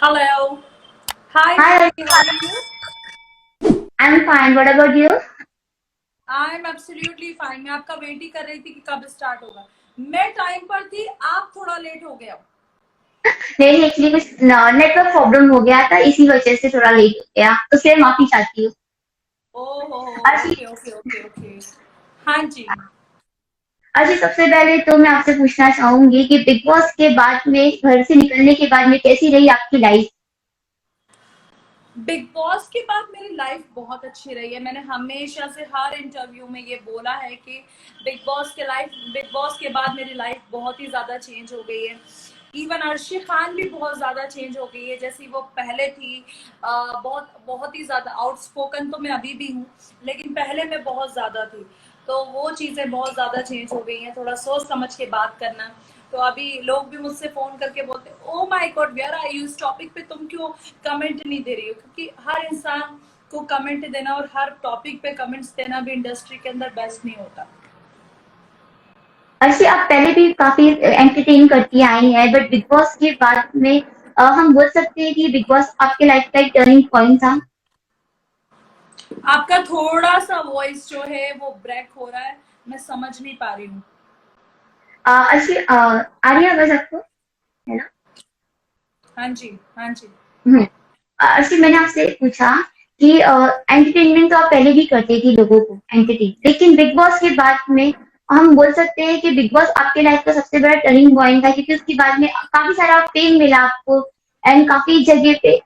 Hello. Hi, Hi, Jyoti. How are you? I'm fine. What about you? I'm absolutely fine. मैं आपका wait ही कर रही थी कि कब स्टार्ट होगा। मैं टाइम पर थी, आप थोड़ा लेट हो गया। नहीं, एक्चुअली कुछ नेटवर्क प्रॉब्लम हो गया था, इसी वजह से थोड़ा लेट हो गया, तो फिर माफी चाहती हूँ। ओहो। अच्छी ओके ओके ओके ओके। हाँ जी। अच्छी सबसे पहले तो मैं आपसे पूछना चाहूंगी कि बिग बॉस के बाद में घर से निकलने के बाद में कैसी रही आपकी लाइफ? बिग बॉस के बाद मेरी लाइफ बहुत अच्छी रही है। मैंने हमेशा से हर इंटरव्यू में ये बोला है कि बिग बॉस के बाद मेरी लाइफ बहुत ही ज्यादा चेंज हो गई है। इवन अर्शी खान भी बहुत ज्यादा चेंज हो गई है, जैसी वो पहले थी। बहुत बहुत ही ज्यादा आउटस्पोकन तो मैं अभी भी हूँ, लेकिन पहले मैं बहुत ज्यादा थी। तो वो चीजें बहुत ज्यादा चेंज हो गई हैं। थोड़ा सोच समझ के बात करना। तो अभी लोग भी मुझसे फोन करके बोलते, oh my god where are you, इस टॉपिक पे तुम क्यों कमेंट नहीं दे रही हो? क्योंकि हर इंसान को कमेंट देना और हर टॉपिक पे कमेंट्स देना भी इंडस्ट्री के अंदर बेस्ट नहीं होता। अच्छी आप पहले भी काफी एंटरटेन करती आई हैं, बट बिग बॉस के बाद में हम बोल सकते हैं कि बिग बॉस आपके लाइफ का एक टर्निंग पॉइंट था। आपका थोड़ा सा वॉइस जो है वो ब्रेक हो रहा है, मैं समझ नहीं पा रही हूँ। अच्छी आ रही है आवाज आपको? है ना? हाँ जी, हाँ जी। अर्शी, मैंने आपसे पूछा कि एंटरटेनमेंट तो आप पहले भी करते थे लोगों को एंटरटेन, लेकिन बिग बॉस के बाद में हम बोल सकते हैं कि बिग बॉस आपके लाइफ का सबसे बड़ा टर्निंग पॉइंट था, क्योंकि उसके बाद में काफी सारा फेम मिला आपको एंड काफी जगह पे।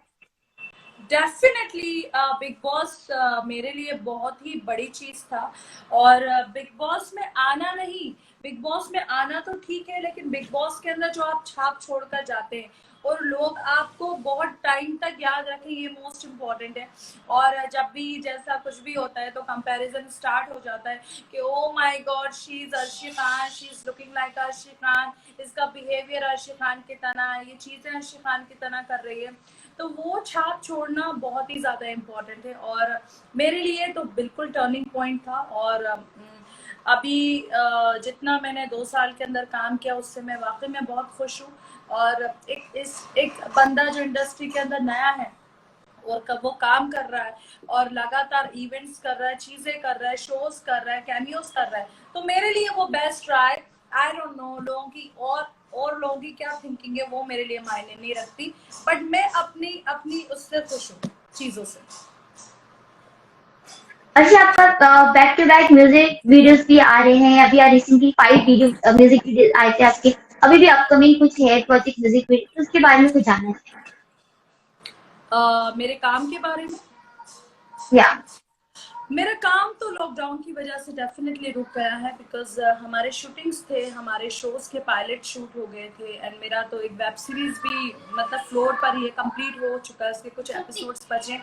डेफिनेटली बिग बॉस मेरे लिए बहुत ही बड़ी चीज था। और बिग बॉस में आना नहीं, बिग बॉस में आना तो ठीक है, लेकिन बिग बॉस के अंदर जो आप छाप छोड़कर जाते हैं और लोग आपको बहुत टाइम तक याद रखें, ये मोस्ट इम्पोर्टेंट है। और जब भी जैसा कुछ भी होता है तो कंपैरिजन स्टार्ट हो जाता है कि ओ my God she is Arshi Khan, she is looking like Arshi Khan, इसका बिहेवियर अर्शी खान की तरह, ये चीजें अर्शी खान की तरह कर रही है। तो वो छाप छोड़ना बहुत ही ज्यादा इम्पोर्टेंट है, और मेरे लिए तो बिल्कुल टर्निंग पॉइंट था। और अभी जितना मैंने 2 साल के अंदर काम किया उससे मैं वाकई में बहुत खुश हूँ। और एक बंदा जो इंडस्ट्री के अंदर नया है और कब वो काम कर रहा है और लगातार इवेंट्स कर रहा है, चीजें कर रहा है, शोज कर रहा है, कैमियोस कर रहा है, तो मेरे लिए वो बेस्ट रहा है। आई डोंट नो लोगों की और लोगों की क्या थिंकिंग है, वो मेरे लिए मायने नहीं रखती। बट मैं अपनी अपनी उससे खुश हूँ, चीजों से। अच्छा, आपका back to back music videos भी आ रहे हैं, अभी रिसेंटली 5 वीडियो म्यूजिक वीडियो आए थे आपके, अभी भी अपकमिंग कुछ है प्रोजेक्ट म्यूजिक वीडियो, तो उसके बारे में कुछ जानना है? मेरे काम के बारे में, या मेरा काम तो लॉकडाउन की वजह से डेफिनेटली रुक गया है, बिकॉज हमारे शूटिंग्स थे, हमारे शोज के पायलट शूट हो गए थे, एंड मेरा तो एक वेब सीरीज भी मतलब फ्लोर पर ही कंप्लीट हो चुका है, उसके कुछ एपिसोड्स बचे।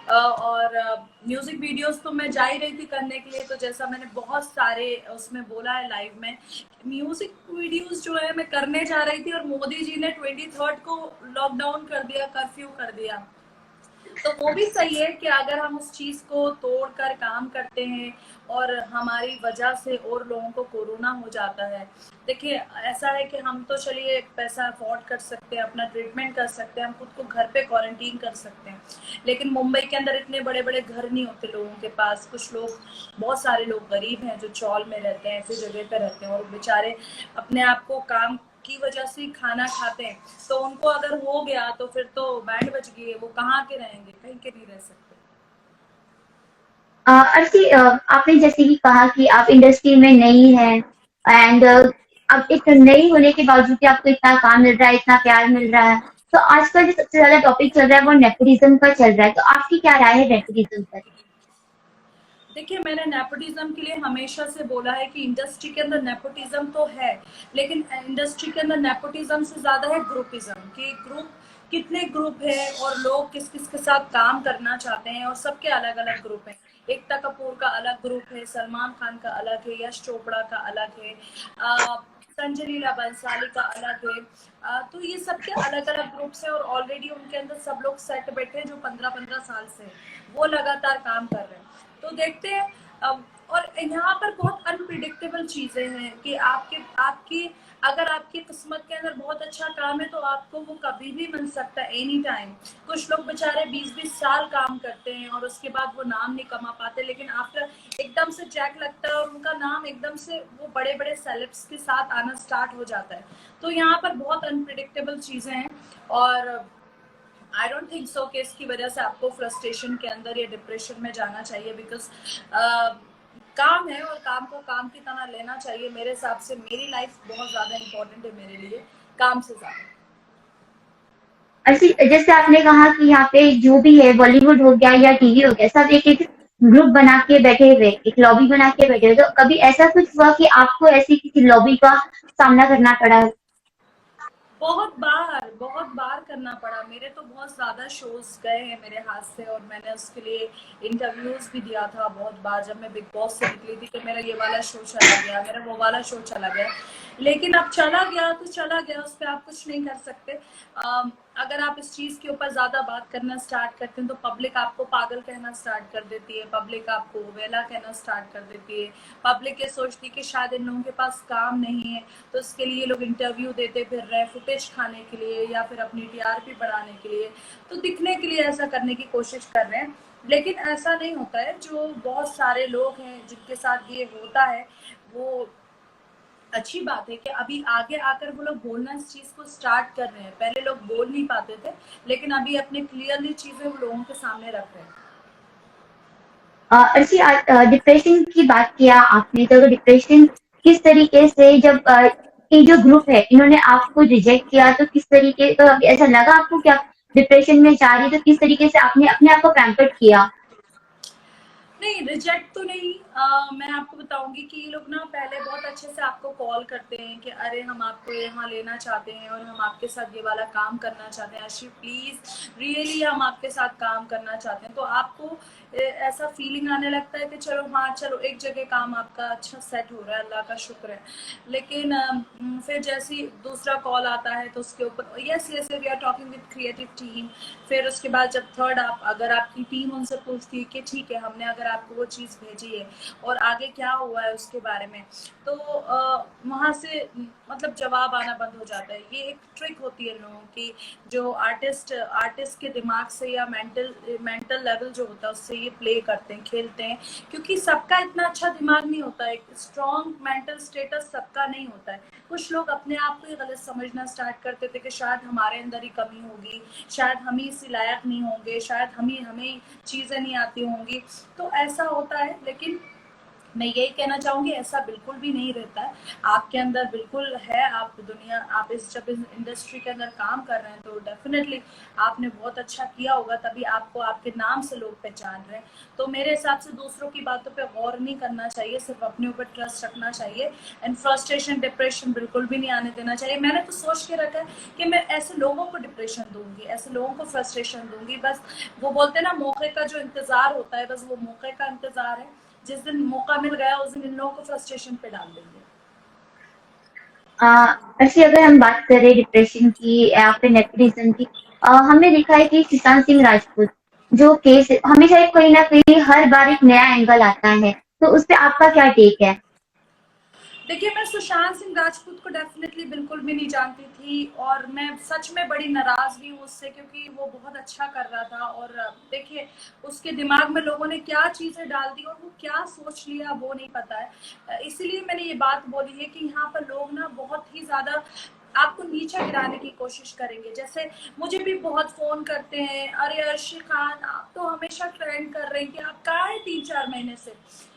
और म्यूजिक वीडियोस तो मैं जा ही रही थी करने के लिए, तो जैसा मैंने बहुत सारे उसमें बोला है लाइव में, म्यूजिक वीडियोस जो है मैं करने जा रही थी और मोदी जी ने 23 को लॉकडाउन कर दिया, कर्फ्यू कर दिया। तो वो भी सही है कि अगर हम उस चीज को तोड़कर काम करते हैं और हमारी वजह से और लोगों को कोरोना हो जाता है। देखिए, ऐसा है कि हम तो चलिए पैसा अफोर्ड कर सकते हैं, अपना ट्रीटमेंट कर सकते हैं, हम खुद को घर पे क्वारंटीन कर सकते हैं, लेकिन मुंबई के अंदर इतने बड़े बड़े घर नहीं होते लोगों के पास। कुछ लोग, बहुत सारे लोग गरीब हैं जो चौल में रहते हैं, ऐसी जगह पे रहते हैं, और बेचारे अपने आप को काम की वजह से खाना खाते हैं। तो उनको अगर हो गया तो फिर तो बैंड बज गई, वो कहाँ के रहेंगे, कहीं के नहीं रह सकते। अर्शी, आपने जैसे कि कहा कि आप इंडस्ट्री में नई हैं एंड अब एक नई होने के बावजूद भी आपको इतना काम मिल रहा है, इतना प्यार मिल रहा है, तो आजकल जो सबसे ज्यादा टॉपिक चल रहा है वो नेपोटिज्म का चल रहा है, तो आपकी क्या राय है नेपोटिज्म पर? देखिए, मैंने नेपोटिज्म के लिए हमेशा से बोला है कि इंडस्ट्री के अंदर नेपोटिज्म तो है, लेकिन इंडस्ट्री के अंदर नेपोटिज्म से ज्यादा है ग्रुपिज्म, कि ग्रुप, कितने ग्रुप है और लोग किस किस के साथ काम करना चाहते हैं, और सबके अलग अलग ग्रुप हैं। एकता कपूर का अलग ग्रुप है, सलमान खान का अलग है, यश चोपड़ा का अलग है, संजय लीला बंसाली का अलग है। तो ये सबके अलग अलग ग्रुप्स हैं, और ऑलरेडी उनके अंदर सब लोग सेट बैठे हैं जो 15-15 साल से वो लगातार काम कर रहे हैं। तो देखते हैं। और यहाँ पर बहुत अनप्रिडिक्टेबल चीजें हैं कि आपके आपकी अगर आपकी किस्मत के अंदर बहुत अच्छा काम है तो आपको वो कभी भी मिल सकता है, एनी टाइम। कुछ लोग बेचारे 20-20 साल काम करते हैं और उसके बाद वो नाम नहीं कमा पाते, लेकिन आफ्टर एकदम से जैक लगता है और उनका नाम एकदम से वो बड़े बड़े सेलेब्स के साथ आना स्टार्ट हो जाता है। तो यहाँ पर बहुत अनप्रिडिक्टेबल चीजें हैं और आई डोंट थिंक सो कि इसकी वजह से आपको फ्रस्ट्रेशन के अंदर या डिप्रेशन में जाना चाहिए, बिकॉज काम है और काम को काम की तरह लेना चाहिए। मेरे हिसाब से मेरी लाइफ बहुत ज्यादा इंपॉर्टेंट है मेरे लिए काम से ज्यादा। जैसे आपने कहा कि यहाँ पे जो भी है बॉलीवुड हो गया या टीवी हो गया, सब एक एक ग्रुप बना के बैठे हुए, एक लॉबी बना के बैठे हुए, तो कभी ऐसा कुछ हुआ कि आपको ऐसी किसी लॉबी का सामना करना पड़ा? बहुत बार करना पड़ा। मेरे तो बहुत ज्यादा शोज गए हैं मेरे हाथ से और मैंने उसके लिए इंटरव्यूज भी दिया था बहुत बार। जब मैं बिग बॉस से निकली थी तो मेरा ये वाला शो चला गया, मेरा वो वाला शो चला गया, लेकिन अब चला गया तो चला गया, उस पर आप कुछ नहीं कर सकते। अगर आप इस चीज के ऊपर ज्यादा बात करना स्टार्ट करते हैं तो पब्लिक आपको पागल कहना स्टार्ट कर देती है, पब्लिक आपको वेला कहना स्टार्ट कर देती है, पब्लिक ये सोचती है कि शायद इन लोगों के पास काम नहीं है तो इसके लिए लोग इंटरव्यू देते फिर रहे, फुटेज खाने के लिए या फिर अपनी टीआरपी बढ़ाने के लिए, तो दिखने के लिए ऐसा करने की कोशिश कर रहे हैं। लेकिन ऐसा नहीं होता है। जो बहुत सारे लोग हैं जिनके साथ ये होता है वो अच्छी बात है कि अभी आगे आकर वो लोग बोलना इस चीज को स्टार्ट कर रहे हैं। पहले लोग बोल नहीं पाते थे, लेकिन अभी अपने क्लियरली चीजें वो लोगों के सामने रख रहे हैं। अर्शी, डिप्रेशन की बात किया आपने, तो डिप्रेशन किस तरीके से, जब ये जो ग्रुप है इन्होंने आपको रिजेक्ट किया, तो किस तरीके, तो अभी ऐसा लगा आपको क्या डिप्रेशन में जा रही, तो किस तरीके से आपने अपने आप को पैम्पर्ड किया? नहीं, रिजेक्ट तो नहीं। मैं आपको बताऊंगी कि ये लोग ना पहले बहुत अच्छे से आपको कॉल करते हैं कि अरे हम आपको यहाँ लेना चाहते हैं और हम आपके साथ ये वाला काम करना चाहते हैं, अर्शी प्लीज रियली हम आपके साथ काम करना चाहते हैं। तो आपको ऐसा फीलिंग आने लगता है कि चलो हाँ चलो एक जगह काम आपका अच्छा सेट हो रहा है, अल्लाह का शुक्र है। लेकिन फिर जैसे ही दूसरा कॉल आता है तो उसके ऊपर yes yes we are talking with creative team. फिर उसके बाद जब थर्ड आप अगर आपकी टीम उनसे पूछती है कि ठीक है हमने अगर आपको वो चीज़ भेजी है और आगे क्या हुआ है उसके बारे में, तो वहाँ से मतलब जवाब आना बंद हो जाता है। ये एक ट्रिक होती है लोगों की, जो आर्टिस्ट के दिमाग से या मेंटल लेवल जो होता है उससे ये प्ले करते हैं, खेलते हैं, क्योंकि सबका इतना अच्छा दिमाग नहीं होता है, स्ट्रॉन्ग मेंटल स्टेटस सबका नहीं होता है। कुछ लोग अपने आप को ही गलत समझना स्टार्ट करते थे कि शायद हमारे अंदर ही कमी होगी, शायद हम ही इसी लायक नहीं होंगे, शायद हमें चीजें नहीं आती होंगी, तो ऐसा होता है। लेकिन मैं यही कहना चाहूंगी ऐसा बिल्कुल भी नहीं रहता है। आपके अंदर बिल्कुल है, आप जब इस इंडस्ट्री के अंदर काम कर रहे हैं तो डेफिनेटली आपने बहुत अच्छा किया होगा, तभी आपको आपके नाम से लोग पहचान रहे हैं। तो मेरे हिसाब से दूसरों की बातों पे गौर नहीं करना चाहिए, सिर्फ अपने ऊपर ट्रस्ट रखना चाहिए एंड फ्रस्ट्रेशन डिप्रेशन बिल्कुल भी नहीं आने देना चाहिए। मैंने तो सोच के रखा है कि मैं ऐसे लोगों को डिप्रेशन दूंगी, ऐसे लोगों को फ्रस्ट्रेशन दूंगी। बस वो बोलते हैं ना मौके का जो इंतजार होता है, बस वो मौके का इंतजार है। जिस दिन मौका मिल गया उस दिन इन लोगों को फ्रस्ट्रेशन पे डाल देंगे। ऐसे अगर हम बात करें डिप्रेशन की या फिर नेपोटिज्म की, हमने देखा है कि सुशांत सिंह राजपूत जो केस हमेशा कहीं ना कहीं हर बार एक नया एंगल आता है, तो उस पे आपका क्या टेक है? देखिए, मैं सुशांत सिंह राजपूत को डेफिनेटली बिल्कुल भी नहीं जानती थी और मैं सच में बड़ी नाराज भी हूँ उससे, क्योंकि वो बहुत अच्छा कर रहा था। और देखिए उसके दिमाग में लोगों ने क्या चीजें डाल दी और वो क्या सोच लिया वो नहीं पता है। इसीलिए मैंने ये बात बोली है कि यहाँ पर लोग ना बहुत ही ज्यादा आपको नीचे गिराने की कोशिश करेंगे। जैसे मुझे भी बहुत फोन करते हैं, अरे अर्शी खान आप तो हमेशा ट्रेंड कर रहे हैं कि आप कहाँ है 3-4 महीने से।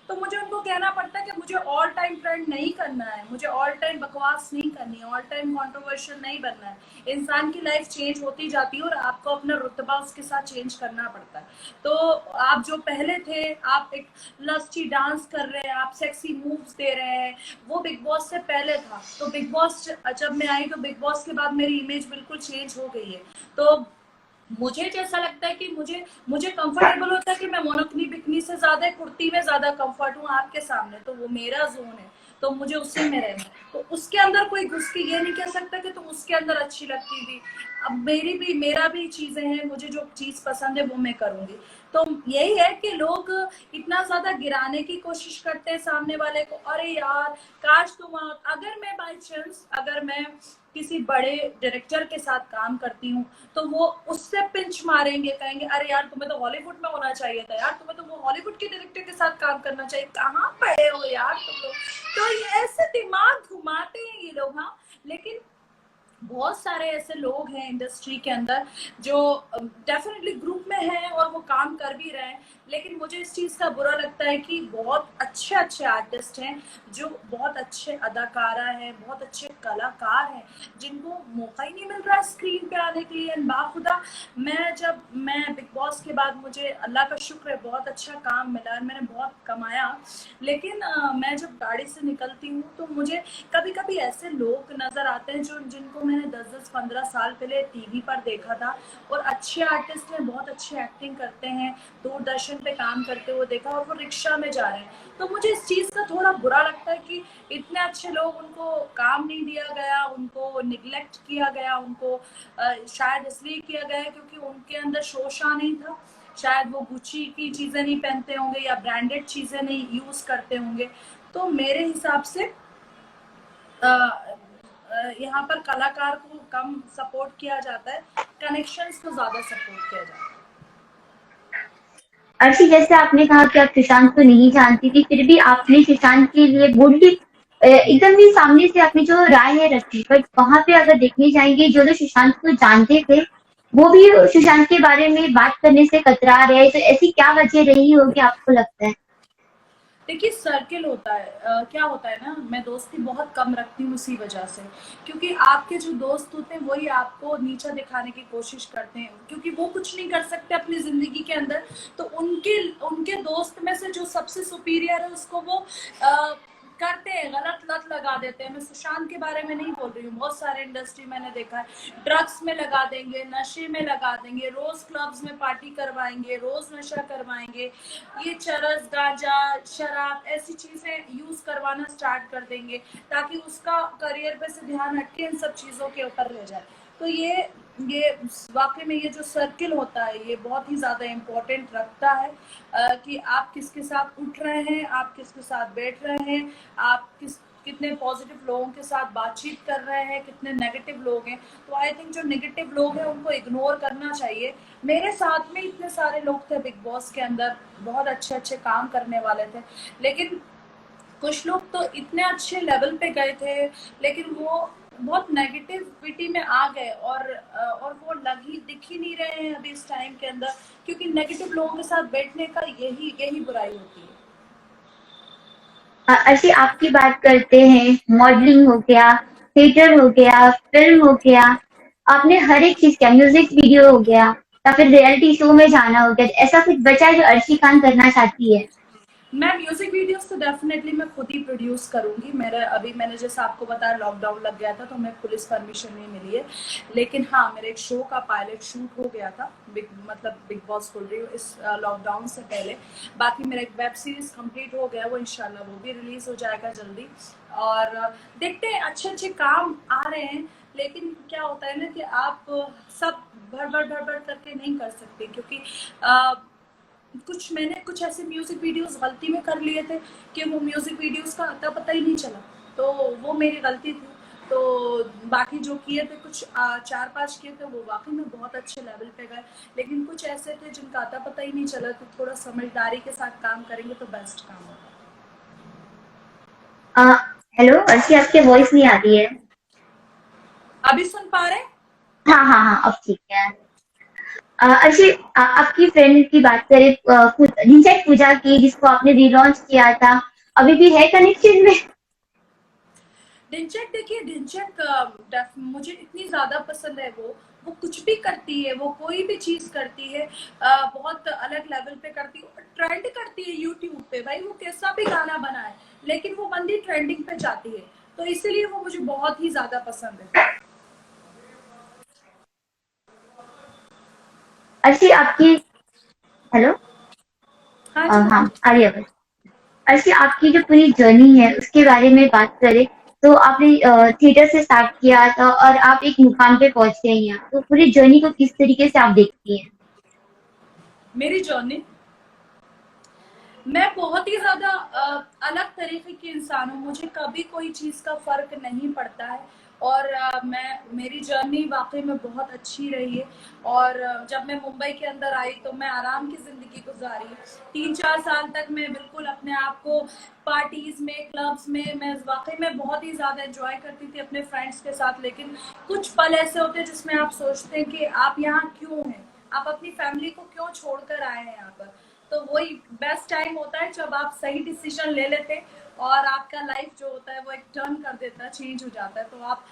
तो मुझे उनको कहना पड़ता है कि मुझे ऑल टाइम ट्रेंड नहीं करना है, मुझे ऑल टाइम बकवास नहीं करनी है, ऑल टाइम कंट्रोवर्शियल नहीं बनना है। इंसान की लाइफ चेंज होती जाती है और आपको अपना रुतबा उसके साथ चेंज करना पड़ता है। तो आप जो पहले थे, आप एक लस्टी डांस कर रहे हैं, आप सेक्सी मूव्स दे रहे हैं, वो बिग बॉस से पहले था। तो बिग बॉस जब मैं आई तो बिग बॉस के बाद मेरी इमेज बिल्कुल चेंज हो गई है। तो मुझे जैसा लगता है कि मुझे मुझे कंफर्टेबल होता है कि मैं मोनोकनी बिकनी से ज्यादा कुर्ती में ज्यादा कंफर्ट हूँ आपके सामने, तो वो मेरा जोन है, तो मुझे उसी में रहना है। तो उसके अंदर कोई घुस के ये नहीं कह सकता कि तुम उसके अंदर अच्छी लगती थी। अब मेरा भी चीजें हैं, मुझे जो चीज पसंद है वो मैं करूंगी। तो यही है कि लोग इतना ज्यादा गिराने की कोशिश करते हैं सामने वाले को, अरे यार काश तुम अगर मैं बाई चांस अगर मैं किसी बड़े डायरेक्टर के साथ काम करती हूँ तो वो उससे पिंच मारेंगे, कहेंगे अरे यार तुम्हें तो हॉलीवुड में होना चाहिए था यार, तुम्हें तो वो हॉलीवुड के डायरेक्टर के साथ काम करना चाहिए, कहाँ पढ़े हो यार तुम लोग। तो ये ऐसे दिमाग घुमाते हैं ये लोग। हाँ, लेकिन बहुत सारे ऐसे लोग हैं इंडस्ट्री के अंदर जो डेफिनेटली ग्रुप में हैं और वो काम कर भी रहे हैं, लेकिन मुझे इस चीज का बुरा लगता है कि बहुत अच्छे अच्छे आर्टिस्ट हैं, जो बहुत अच्छे अदाकारा हैं, बहुत अच्छे कलाकार हैं, जिनको मौका ही नहीं मिल रहा स्क्रीन पे आने के लिए। एंड बाखुदा मैं बिग बॉस के बाद, मुझे अल्लाह का शुक्र है बहुत अच्छा काम मिला, मैंने बहुत कमाया, लेकिन मैं जब गाड़ी से निकलती हूँ तो मुझे कभी कभी ऐसे लोग नजर आते हैं जो जिनको मैंने 10-10-15 साल पहले टीवी पर देखा था, और अच्छे आर्टिस्ट हैं, बहुत अच्छी एक्टिंग करते हैं, दूरदर्शन पे काम करते हुए देखा, और वो रिक्शा में जा रहे हैं। तो मुझे इस चीज का थोड़ा बुरा लगता है कि इतने अच्छे लोग, उनको काम नहीं दिया गया, उनको निग्लेक्ट किया गया, उनको शायद इसलिए किया गया क्योंकि उनके अंदर शोशा नहीं था, शायद वो गुची की चीजें नहीं पहनते होंगे या ब्रांडेड चीजें नहीं यूज करते होंगे। तो मेरे हिसाब से यहाँ पर कलाकार को कम सपोर्ट किया जाता है, कनेक्शंस को ज्यादा सपोर्ट किया जाता है। अर्शी, जैसे आपने कहा कि आप सुशांत को नहीं जानती थी, फिर भी आपने सुशांत के लिए बोल्डली एकदम ही सामने से आपने जो राय है रखी, बट वहां पे अगर देखने जाएंगे जो लोग सुशांत को जानते थे वो भी सुशांत के बारे में बात करने से कतरा रहे हैं, तो ऐसी क्या वजह रही होगी आपको लगता है? देखिए सर्किल होता है, क्या होता है ना, मैं दोस्ती बहुत कम रखती हूँ इसी वजह से, क्योंकि आपके जो दोस्त होते हैं वही आपको नीचा दिखाने की कोशिश करते हैं, क्योंकि वो कुछ नहीं कर सकते अपनी जिंदगी के अंदर, तो उनके उनके दोस्त में से जो सबसे सुपीरियर है उसको वो करते हैं, गलत लत लगा देते हैं। मैं सुशांत के बारे में नहीं बोल रही हूँ, बहुत सारे इंडस्ट्री मैंने देखा है, ड्रग्स में लगा देंगे, नशे में लगा देंगे, रोज क्लब्स में पार्टी करवाएंगे, रोज नशा करवाएंगे, ये चरस गांजा शराब ऐसी चीजें यूज करवाना स्टार्ट कर देंगे ताकि उसका करियर पे से ध्यान हटके इन सब चीजों के ऊपर रह जाए। तो ये वाकई में ये जो सर्किल होता है ये बहुत ही ज्यादा इम्पोर्टेंट रखता है, कि आप किसके साथ उठ रहे हैं, आप किसके साथ बैठ रहे हैं, आप कितने पॉजिटिव लोगों के साथ बातचीत कर रहे हैं, कितने नेगेटिव लोग हैं। तो आई थिंक जो नेगेटिव लोग हैं उनको इग्नोर करना चाहिए। मेरे साथ में इतने सारे लोग थे बिग बॉस के अंदर, बहुत अच्छे अच्छे काम करने वाले थे, लेकिन कुछ लोग तो इतने अच्छे लेवल पे गए थे लेकिन वो बहुत नेगेटिविटी में आ गए, और वो दिख ही नहीं रहे हैं अभी इस टाइम के अंदर, क्योंकि नेगेटिव लोगों के साथ बैठने का यही बुराई होती है। अर्शी, आपकी बात करते हैं, मॉडलिंग हो गया, थिएटर हो गया, फिल्म हो गया, आपने हर एक चीज किया, म्यूजिक वीडियो हो गया, या फिर रियलिटी शो में जाना हो गया, ऐसा कुछ बचा है जो अर्शी खान करना चाहती है? मैं म्यूजिक वीडियोस तो डेफिनेटली मैं खुद ही प्रोड्यूस करूंगी। मैंने जैसे आपको बताया लॉकडाउन लग गया था तो मैं पुलिस परमिशन नहीं मिली है, लेकिन हाँ मेरे एक शो का पायलट शूट हो गया था, बिग बॉस बोल रही हूँ, इस लॉकडाउन से पहले। बाकी मेरा एक वेब सीरीज कंप्लीट हो गया, वो इंशाल्लाह वो भी रिलीज हो जाएगा जल्दी, और देखते हैं अच्छे अच्छे काम आ रहे हैं। लेकिन क्या होता है ना कि आप सब भर करके नहीं कर सकते, क्योंकि मैंने कुछ ऐसे म्यूजिक वीडियोस गलती में कर लिए थे कि वो म्यूजिक वीडियोस का अता पता ही नहीं चला, तो वो मेरी गलती थी। तो बाकी जो किए थे कुछ 4-5 किए थे वो वाकई में बहुत अच्छे लेवल पे गए, लेकिन कुछ ऐसे थे जिनका अता पता ही नहीं चला, तो थोड़ा समझदारी के साथ काम करेंगे तो बेस्ट काम होगा। हेलो अर्शी, आपकी वॉइस नहीं आ रही है। अभी सुन पा रहे? हाँ हाँ हाँ, अब ठीक है। अर्शी, आपकी फ्रेंड की बात करें, रिंचेक पूजा की, जिसको आपने रिलॉन्च किया था, अभी भी है कनेक्शन में? ढिंचैक, देखिए ढिंचैक मुझे इतनी ज्यादा पसंद है, वो कुछ भी करती है, वो कोई भी चीज करती है, बहुत अलग लेवल पे करती है, ट्रेंड करती है यूट्यूब पे, भाई वो कैसा भी गाना बनाए लेकिन वो बंदी ट्रेंडिंग पे जाती है, तो इसीलिए वो मुझे बहुत ही ज्यादा पसंद है। अर्शी, आपकी, हेलो, हाँ जी हाँ बोलिए। आ रही है। अर्शी, आपकी जो पूरी जर्नी है उसके बारे में बात करें, तो आपने थिएटर से स्टार्ट किया था और आप एक मुकाम पे पहुंच गए हैं, तो पूरी जर्नी को किस तरीके से आप देखती हैं? मेरी जर्नी, मैं बहुत ही ज्यादा अलग तरीके की इंसान हूँ, मुझे कभी कोई चीज का फर्क नहीं पड़ता है। और मेरी जर्नी वाकई में बहुत अच्छी रही है। और जब मैं मुंबई के अंदर आई तो मैं आराम की जिंदगी गुजारी। 3-4 साल तक मैं बिल्कुल अपने आप को पार्टीज में, क्लब्स में, मैं वाकई में बहुत ही ज्यादा एंजॉय करती थी अपने फ्रेंड्स के साथ। लेकिन कुछ पल ऐसे होते हैं जिसमें आप सोचते हैं कि आप यहाँ क्यों हैं, आप अपनी फैमिली को क्यों छोड़कर आए हैं यहाँ पर। तो वही बेस्ट टाइम होता है जब आप सही डिसीजन ले लेते और आपका लाइफ जो होता है वो एक टर्न कर देता है, चेंज हो जाता है। तो आप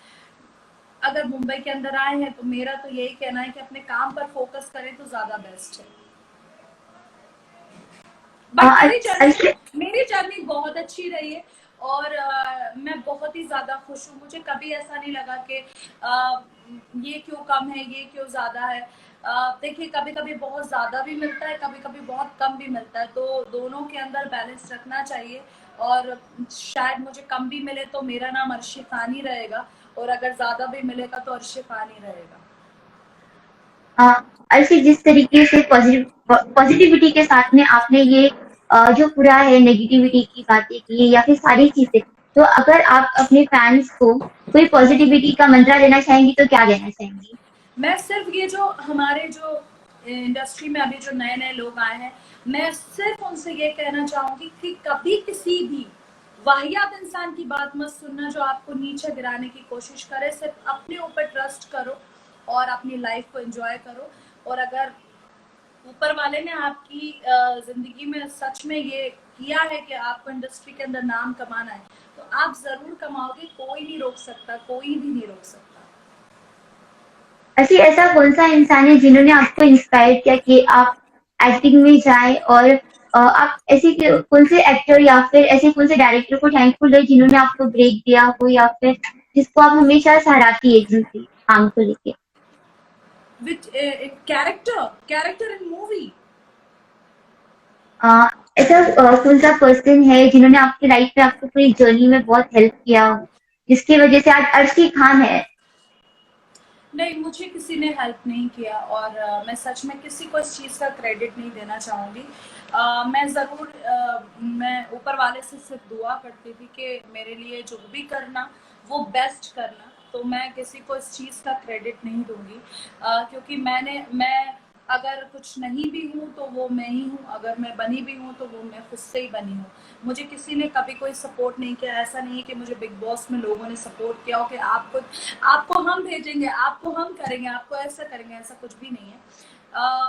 अगर मुंबई के अंदर आए हैं तो मेरा तो यही कहना है कि अपने काम पर फोकस करें तो ज्यादा बेस्ट है। बट ऐसे मेरी जर्नी बहुत अच्छी रही है। और मैं बहुत ही ज्यादा खुश हूँ। मुझे कभी ऐसा नहीं लगा कि ये क्यों कम है, ये क्यों ज्यादा है। देखिए, कभी कभी बहुत ज्यादा भी मिलता है, कभी कभी बहुत कम भी मिलता है, तो दोनों के अंदर बैलेंस रखना चाहिए। और शायद मुझे कम भी मिले तो मेरा नाम अर्शी खान ही रहेगा, और अगर ज्यादा भी मिलेगा तो अर्शी खान ही रहेगा। ऐसे जिस तरीके से पॉजिटिविटी के साथ में आपने ये जो पूरा है नेगेटिविटी की बातें की या फिर सारी चीजें, तो अगर आप अपने फैंस को कोई पॉजिटिविटी का मंत्रा देना चाहेंगी तो क्या देना चाहेंगी? मैं सिर्फ ये जो हमारे जो इंडस्ट्री में अभी जो नए नए लोग आए हैं, मैं सिर्फ उनसे ये कहना चाहूंगी कि कभी किसी भी वाहियात इंसान की बात मत सुनना जो आपको नीचे गिराने की कोशिश करे। सिर्फ अपने ऊपर ट्रस्ट करो और अपनी लाइफ को एंजॉय करो। और अगर ऊपर वाले ने आपकी जिंदगी में सच में ये किया है कि आपको इंडस्ट्री के अंदर नाम कमाना है, तो आप जरूर कमाओगे। कोई नहीं रोक सकता, कोई भी नहीं रोक सकता। ऐसे ऐसा कौन सा इंसान है जिन्होंने आपको इंस्पायर किया कि आप एक्टिंग में जाएं, और आप ऐसे कौन से एक्टर या फिर ऐसे कौन से डायरेक्टर को थैंकफुल है जिन्होंने आपको ब्रेक दिया हो, या फिर जिसको आप हमेशा सराहती है जिनसे काम को लेके? Which character in movie? ऐसा कौन सा पर्सन है जिन्होंने आपकी लाइफ में आपको पूरी जर्नी में बहुत हेल्प किया हो, जिसकी वजह से आज अर्शी खान है? नहीं, मुझे किसी ने हेल्प नहीं किया। और मैं सच में किसी को इस चीज़ का क्रेडिट नहीं देना चाहूँगी। मैं ज़रूर मैं ऊपर वाले से सिर्फ दुआ करती थी कि मेरे लिए जो भी करना वो बेस्ट करना। तो मैं किसी को इस चीज़ का क्रेडिट नहीं दूंगी, क्योंकि मैं अगर कुछ नहीं भी हूँ तो वो मैं ही हूँ, अगर मैं बनी भी हूँ तो वो मैं खुद से ही बनी हूँ। मुझे किसी ने कभी कोई सपोर्ट नहीं किया। ऐसा नहीं है कि मुझे बिग बॉस में लोगों ने सपोर्ट किया हो कि आपको हम भेजेंगे, आपको हम करेंगे, आपको ऐसा करेंगे, ऐसा कुछ भी नहीं है।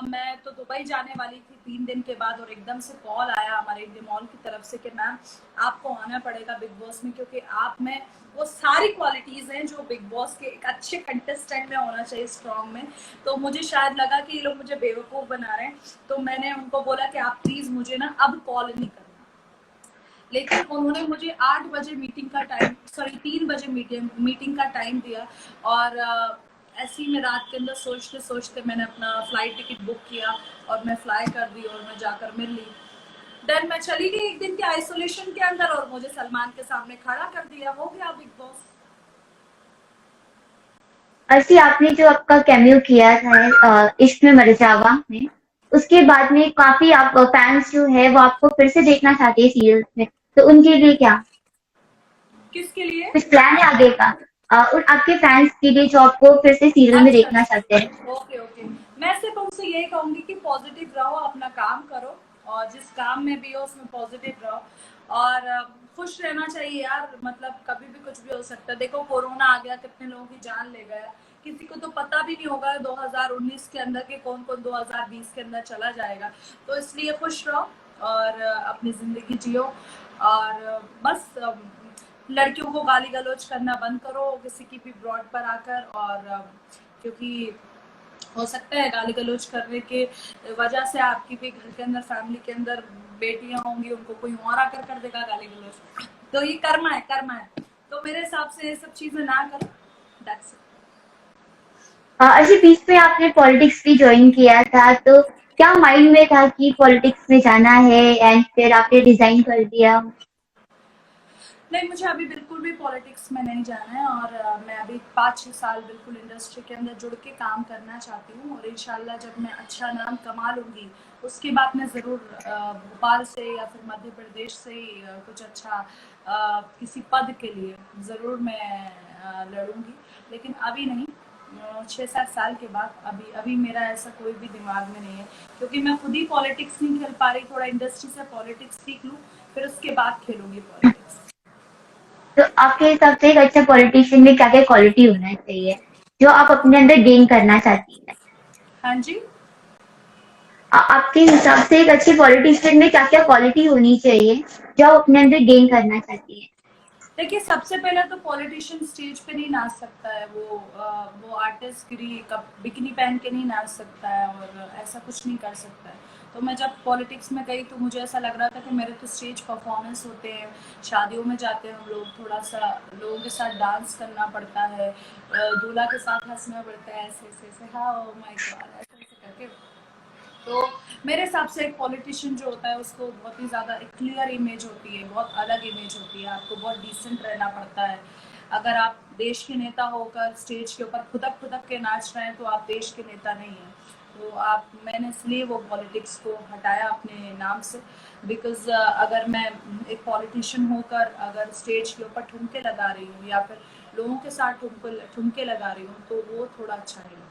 मैं तो दुबई जाने वाली थी 3 दिन के बाद, और एकदम से कॉल आया हमारे इंडिया मॉल की तरफ से कि मैम आपको आना पड़ेगा बिग बॉस में, क्योंकि आप में वो सारी क्वालिटीज हैं जो बिग बॉस के एक अच्छे कंटेस्टेंट में होना चाहिए, स्ट्रॉन्ग में। तो मुझे शायद लगा कि ये लोग मुझे बेवकूफ़ बना रहे हैं, तो मैंने उनको बोला कि आप प्लीज़ मुझे ना अब कॉल नहीं करना। लेकिन उन्होंने मुझे 8 बजे मीटिंग का टाइम, सॉरी 3 बजे मीटिंग का टाइम दिया। और ऐसे ही मैं रात के अंदर सोचते सोचते मैंने अपना फ्लाइट टिकट बुक किया और मैं फ्लाई कर दी और मैं जाकर मिल ली। देन मैं चली गई एक दिन के आइसोलेशन के अंदर और मुझे सलमान के सामने खड़ा कर दिया, हो गया बिग बॉस। अर्शी, आपने जो आपका कैमियो किया था इश्क में मर जावा में, उसके बाद में काफी आप फैंस जो है वो आपको फिर से देखना चाहते हैं सीरियल में, तो उनके लिए क्या किसके लिए? कुछ प्लान है आगे का? और आपके फैंस के लिए जो आपको फिर से सीरियल में अच्छा देखना अच्छा, चाहते हैं? Okay okay. मैं सिर्फ उनसे यही कहूंगी कि पॉजिटिव रहो, अपना काम करो, और जिस काम में भी हो उसमें पॉजिटिव रहो। और खुश रहना चाहिए यार, मतलब कभी भी कुछ भी हो सकता है। देखो कोरोना आ गया, कितने लोगों की जान ले गया, किसी को तो पता भी नहीं होगा 2019 के अंदर के कौन कौन 2020 के अंदर चला जाएगा। तो इसलिए खुश रहो और अपनी जिंदगी जियो। और बस लड़कियों को गाली गलौज करना बंद करो किसी की भी ब्रॉड पर आकर। और क्योंकि हो सकता है गाली गलौज करने के वजह से आपकी भी घर के अंदर, फैमिली के अंदर बेटियां होंगी, उनको कोई और आकर कर देगा गाली गलौज। तो ये कर्मा है, कर्मा है। तो मेरे हिसाब से ये सब चीजें ना करो। That's it. ऐसे बीच में आपने पॉलिटिक्स भी ज्वाइन किया था, तो क्या माइंड में था कि पॉलिटिक्स में जाना है, एंड फिर आपने रिजाइन कर दिया? नहीं, मुझे अभी बिल्कुल भी पॉलिटिक्स में नहीं जाना है और मैं अभी 5-6 साल बिल्कुल इंडस्ट्री के अंदर जुड़ के काम करना चाहती हूँ और इंशाल्लाह जब मैं अच्छा नाम कमा लूँगी उसके बाद मैं ज़रूर भोपाल से या फिर मध्य प्रदेश से ही कुछ अच्छा किसी पद के लिए ज़रूर मैं लड़ूंगी, लेकिन अभी नहीं। 6-7 साल के बाद, अभी अभी मेरा ऐसा कोई भी दिमाग में नहीं है, क्योंकि मैं खुद ही पॉलिटिक्स नहीं खेल पा रही। थोड़ा इंडस्ट्री से पॉलिटिक्स सीख लूँ, फिर उसके बाद खेलूंगी पॉलिटिक्स। तो आपके हिसाब से एक अच्छा पॉलिटिशियन में क्या क्या क्वालिटी होना चाहिए जो आप अपने अंदर गेन करना चाहती हैं? हाँ जी। आपके हिसाब से एक अच्छे पॉलिटिशियन में क्या क्या क्वालिटी होनी चाहिए जो आप अपने अंदर गेन करना चाहती हैं? देखिए, सबसे पहले तो पॉलिटिशियन स्टेज पे नहीं नाच सकता है, वो आर्टिस्ट गिरी कप बिकनी पहन के नहीं नाच सकता है और ऐसा कुछ नहीं कर सकता है। तो मैं जब पॉलिटिक्स में गई तो मुझे ऐसा लग रहा था कि मेरे तो स्टेज परफॉर्मेंस होते हैं, शादियों में जाते हैं हम लोग, थोड़ा सा लोगों के साथ डांस करना पड़ता है, दूल्हा के साथ हंसना पड़ता है, ऐसे ऐसे ऐसे, हाँ ओ माय गॉड, ऐसे ऐसे करके। तो मेरे हिसाब से एक पॉलिटिशियन जो होता है उसको बहुत ही ज़्यादा एक क्लियर इमेज होती है, बहुत अलग इमेज होती है, आपको बहुत डिसेंट रहना पड़ता है। अगर आप देश के नेता होकर स्टेज के ऊपर खुदक खुदक के नाच रहे हैं तो आप देश के नेता नहीं हैं। तो आप मैंने इसलिए वो पॉलिटिक्स को हटाया अपने नाम से, बिकॉज अगर मैं एक पॉलिटिशियन होकर अगर स्टेज के ऊपर ठुमके लगा रही हूँ या फिर लोगों के साथ ठुमके लगा रही हूँ तो वो थोड़ा अच्छा नहीं लगता।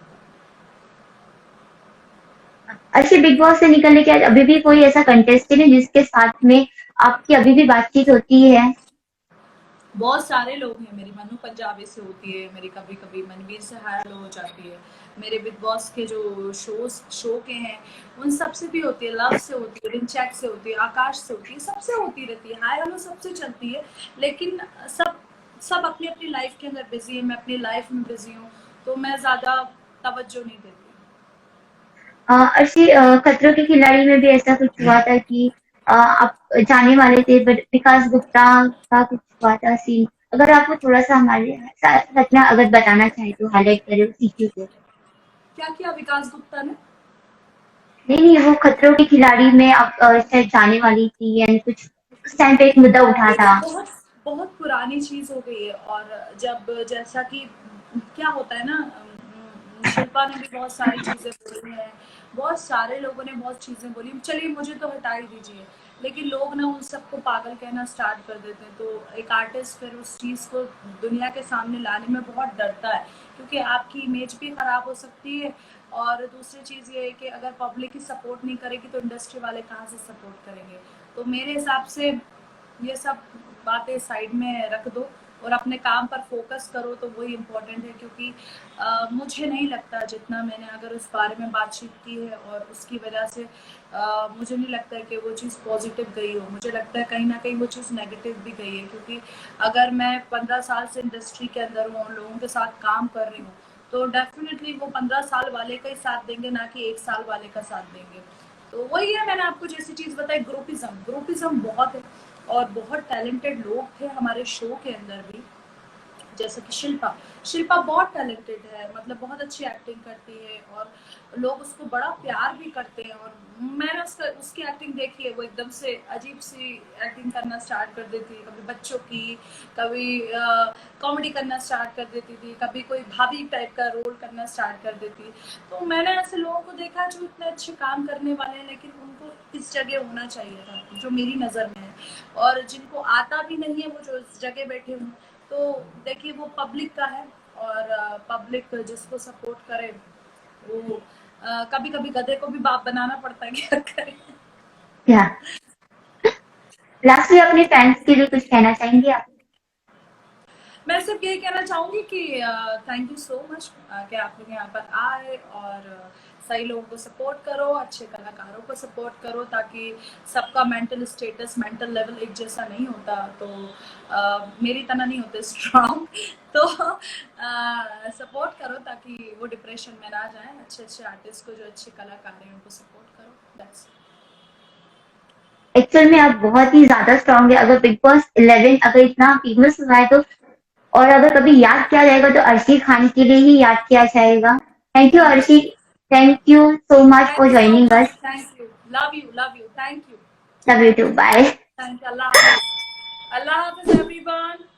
अच्छे बिग बॉस से निकलने के बाद अभी भी कोई ऐसा कंटेस्टेंट है जिसके साथ में आपकी अभी भी बातचीत होती है? बहुत सारे लोग हैं, मेरी मनु पंजाबी से होती है, मेरी कभी कभी मनवीर से हाय हेलो हो जाती है, मेरे बिग बॉस के जो शो के हैं उन सब से भी होती है, लव से होती है, रिंचैक से होती है, आकाश से होती है, सबसे होती रहती है, हाय हेलो सबसे चलती है। लेकिन सब सब अपनी अपनी लाइफ के अंदर बिजी है, मैं अपनी लाइफ में बिजी हूँ, तो मैं ज्यादा तवज्जो नहीं देती। अर्शी, खतरों के खिलाड़ी में भी ऐसा कुछ हुआ था कि आप जाने वाले थे बट विकास गुप्ता का कुछ हुआ था सीन। अगर आपको थोड़ा सा हमारे साथ में अगर बताना चाहे तो हाईलाइट करें उस इश्यू को। क्या किया विकास गुप्ता ने? नहीं नहीं, वो खतरों के खिलाड़ी में आप शायद जाने वाली थी एंड कुछ उस टाइम पे एक मुद्दा उठा ये तो था। बहुत बहुत पुरानी चीज हो गई है और जब जैसा कि क्या होता है ना, शिल्पा ने भी बहुत सारी चीजें बोली हैं, बहुत सारे लोगों ने बहुत चीजें बोली, चलिए मुझे तो हटा ही दीजिए, लेकिन लोग ना उन सबको पागल कहना स्टार्ट कर देते हैं, तो एक आर्टिस्ट फिर उस चीज को दुनिया के सामने लाने में बहुत डरता है, क्योंकि आपकी इमेज भी खराब हो सकती है और दूसरी चीज ये है कि अगर पब्लिक ही सपोर्ट नहीं करेगी तो इंडस्ट्री वाले कहाँ से सपोर्ट करेंगे। तो मेरे हिसाब से ये सब बातें साइड में रख दो और अपने काम पर फोकस करो, तो वही इम्पोर्टेंट है, क्योंकि मुझे नहीं लगता, जितना मैंने अगर उस बारे में बातचीत की है और उसकी वजह से मुझे नहीं लगता है कि वो चीज़ पॉजिटिव गई हो, मुझे लगता है कहीं ना कहीं वो चीज़ नेगेटिव भी गई है, क्योंकि अगर मैं 15 साल से इंडस्ट्री के अंदर हूँ और लोगों के साथ काम कर रही हूँ तो डेफिनेटली वो 15 साल वाले का ही साथ देंगे, ना कि 1 साल वाले का साथ देंगे। तो वही है, मैंने आपको जैसी चीज़ बताई, ग्रुपिज्म ग्रुपिज्म बहुत है और बहुत टैलेंटेड लोग थे हमारे शो के अंदर भी, जैसे कि शिल्पा शिल्पा बहुत टैलेंटेड है, मतलब बहुत अच्छी एक्टिंग करती है और लोग उसको बड़ा प्यार भी करते हैं, और मैंने उसकी एक्टिंग देखी है, वो एकदम से अजीब सी एक्टिंग करना स्टार्ट कर देती है, कभी बच्चों की, कभी कॉमेडी करना स्टार्ट कर देती थी, कभी कोई भाभी टाइप का रोल करना स्टार्ट कर देती है। तो मैंने ऐसे लोगों को देखा जो इतने अच्छे काम करने वाले हैं, लेकिन उनको इस जगह होना चाहिए था जो मेरी नज़र में है, और जिनको आता भी नहीं है वो जो इस जगह बैठे हुए, तो देखिए वो पब्लिक का है, और पब्लिक जिसको सपोर्ट करे वो कभी कभी गधे को भी बाप बनाना पड़ता है, क्या करें। क्या लास्टली अपने फैंस के लिए कुछ कहना चाहेंगे आप? मैं सिर्फ यही कहना चाहूंगी कि थैंक यू सो मच कि आप लोग यहाँ पर आए और सही लोगों को सपोर्ट करो, अच्छे कलाकारों को सपोर्ट करो, ताकि सबका मेंटल स्टेटस मेंटल लेवल एक जैसा नहीं होता, तो मेरी तरह नहीं होते स्ट्रांग, तो सपोर्ट करो ताकि वो डिप्रेशन में ना जाए, अच्छे अच्छे आर्टिस्ट को, जो अच्छे कलाकार हैं उनको सपोर्ट करो, दैट्स। एक्चुअल में आप बहुत ही ज्यादा स्ट्रांग है। अगर बिग बॉस 11 अगर इतना फेमस हुआ है तो, और अगर कभी याद किया जाएगा तो अर्शी खान के लिए ही याद किया जाएगा। Thank you thank you, Arshi, thank you so much thank for you so joining much, us. Thank you, love you, thank you, love you too, bye. Thank you, अल्लाह हाफिज। Allah Hafiz everyone.